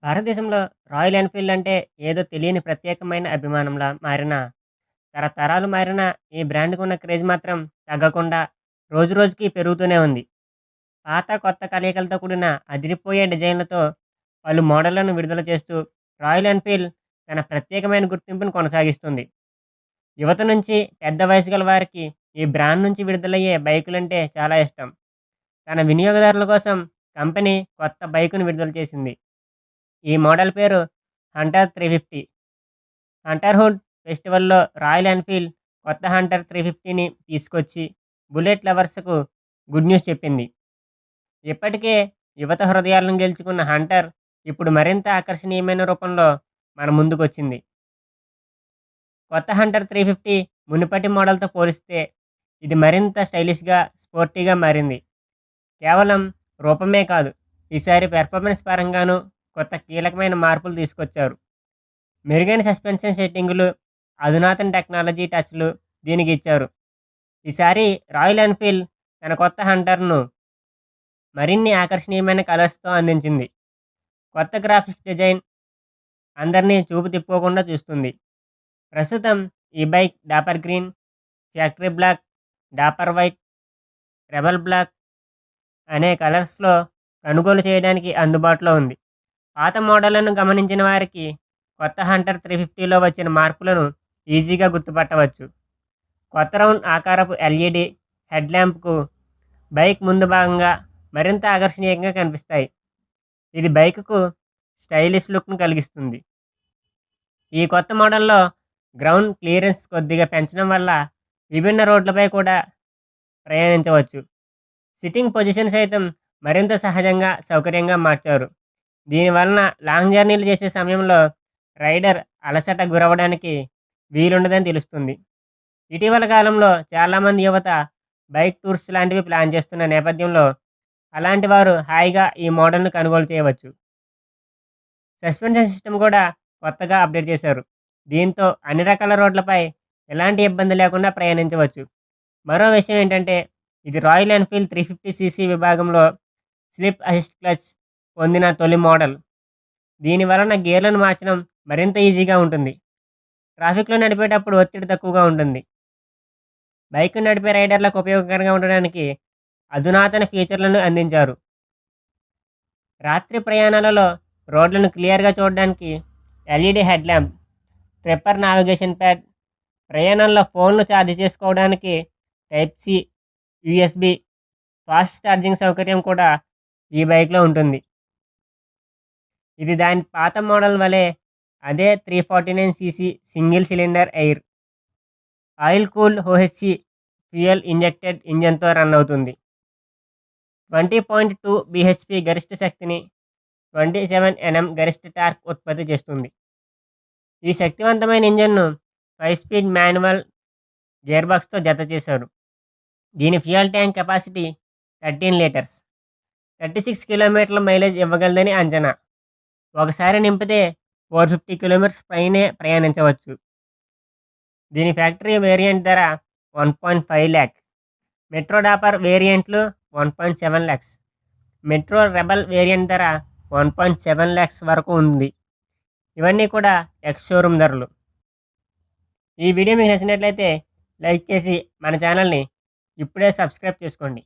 భారతదేశంలో royal Enfield అంటే ఏదో తెలియని ప్రత్యేకమైన అభిమానంలా మారిన తరతరాలు మారిన ఈ బ్రాండ్‌కున్న క్రేజ్ మాత్రం తగ్గకుండా రోజురోజుకి పెరుగుతూనే ఉంది. పాత, కొత్త కలయికలతో కూడిన అదిరిపోయే డిజైన్‌లతో పలు మోడళ్లను విడుదల చేస్తూ రాయల్ ఎన్‌ఫీల్డ్ తన ప్రత్యేకమైన గుర్తింపును కొనసాగిస్తుంది. యువత నుంచి పెద్ద వయసు గల వారికి ఈ బ్రాండ్ నుంచి విడుదలయ్యే బైకులంటే చాలా ఇష్టం. తన వినియోగదారుల కోసం కంపెనీ కొత్త బైకును విడుదల చేసింది. ఈ మోడల్ పేరు హంటర్ 350. హంటర్‌హుడ్ ఫెస్టివల్‌లో రాయల్ ఎన్‌ఫీల్డ్ కొత్త హంటర్ 350ని తీసుకొచ్చి బుల్లెట్ లవర్స్‌కు గుడ్ న్యూస్ చెప్పింది. ఇప్పటికే యువత హృదయాలను గెలుచుకున్న హంటర్ ఇప్పుడు మరింత ఆకర్షణీయమైన రూపంలో మన ముందుకొచ్చింది. కొత్త హంటర్ 350 మునుపటి మోడల్‌తో పోలిస్తే ఇది మరింత స్టైలిష్‌గా, స్పోర్టీగా మారింది. కేవలం రూపమే కాదు, ఈసారి పెర్ఫార్మెన్స్ పరంగానూ కొత్త కీలకమైన మార్పులు తీసుకొచ్చారు. మెరుగైన సస్పెన్షన్ సెట్టింగులు, అధునాతన టెక్నాలజీ టచ్‌లు దీనికి ఇచ్చారు. ఈసారి రాయల్ ఎన్‌ఫీల్డ్ తన కొత్త హంటర్‌ను మరిన్ని ఆకర్షణీయమైన కలర్స్‌తో అందించింది. కొత్త గ్రాఫిక్స్ డిజైన్ అందరినీ చూపు తిప్పుకోకుండా చూస్తుంది. ప్రస్తుతం ఈ bike dapper green, factory black, dapper white, rebel black అనే కలర్స్‌లో కొనుగోలు చేయడానికి అందుబాటులో ఉంది. పాత మోడళ్లను గమనించిన వారికి కొత్త హంటర్ 350లో వచ్చిన మార్పులను ఈజీగా గుర్తుపట్టవచ్చు. కొత్త రౌండ్ ఆకారపు ఎల్ఈడి హెడ్ ల్యాంప్‌కు బైక్ ముందు భాగంగా మరింత ఆకర్షణీయంగా కనిపిస్తాయి. ఇది బైకుకు స్టైలిష్ లుక్‌ను కలిగిస్తుంది. ఈ కొత్త మోడల్‌లో గ్రౌండ్ క్లియరెన్స్ కొద్దిగా పెంచడం వల్ల విభిన్న రోడ్లపై కూడా ప్రయాణించవచ్చు. సిట్టింగ్ పొజిషన్ సైతం మరింత సహజంగా, సౌకర్యంగా మార్చారు. దీనివలన లాంగ్ జర్నీలు చేసే సమయంలో రైడర్ అలసట గురవ్వడానికి వీలుండదని తెలుస్తుంది. ఇటీవల కాలంలో చాలామంది యువత బైక్ టూర్స్ లాంటివి ప్లాన్ చేస్తున్న నేపథ్యంలో అలాంటి వారు హాయిగా ఈ మోడల్‌ను కొనుగోలు చేయవచ్చు. సస్పెన్షన్ సిస్టమ్ కూడా కొత్తగా అప్డేట్ చేశారు. దీంతో అన్ని రకాల రోడ్లపై ఎలాంటి ఇబ్బంది లేకుండా ప్రయాణించవచ్చు. మరో విషయం ఏంటంటే, ఇది రాయల్ ఎన్‌ఫీల్డ్ 350 సీసీ విభాగంలో స్లిప్ అసిస్ట్ క్లచ్ పొందిన తొలి మోడల్. దీని వలన గేర్లను మార్చడం మరింత ఈజీగా ఉంటుంది. ట్రాఫిక్‌లో నడిపేటప్పుడు ఒత్తిడి తక్కువగా ఉంటుంది. బైక్ నడిపే రైడర్లకు ఉపయోగకరంగా ఉండడానికి అధునాతన ఫీచర్లను అందించారు. రాత్రి ప్రయాణాలలో రోడ్లను క్లియర్‌గా చూడడానికి LED head lamp, tripper navigation pad, ప్రయాణంలో ఫోన్లు ఛార్జ్ చేసుకోవడానికి type C, USB, fast charging సౌకర్యం కూడా ఈ బైక్‌లో ఉంటుంది. ఇది దాని పాత మోడల్ వలె అదే 349 CC single cylinder oil cooled OHC fuel injected ఇంజన్‌తో రన్ అవుతుంది. 20.2 బీహెచ్‌పీ గరిష్ట శక్తిని, 27 ఎన్ఎం గరిష్ట టార్క్ ఉత్పత్తి చేస్తుంది. ఈ శక్తివంతమైన ఇంజన్‌ను 5 స్పీడ్ మాన్యువల్ గేర్బాక్స్‌తో జతచేశారు. దీని ఫ్యూయల్ ట్యాంక్ కెపాసిటీ 13 లీటర్స్, 36 కిలోమీటర్ల మైలేజ్ ఇవ్వగలదని అంచనా. ఒకసారి నింపితే 450 కిలోమీటర్స్ పైనే ప్రయాణించవచ్చు. దీని ఫ్యాక్టరీ వేరియంట్ ధర 1.5 లాక్, మెట్రో డాపర్ వేరియంట్లు 1.7 లాక్స్, మెట్రో రెబెల్ వేరియంట్ ధర 1.7 లాక్స్ వరకు ఉంది. ఇవన్నీ కూడా ఎక్స్ షోరూమ్ ధరలు. ఈ వీడియో మీకు నచ్చినట్లయితే లైక్ చేసి మన ఛానల్ని ఇప్పుడే సబ్స్క్రైబ్ చేసుకోండి.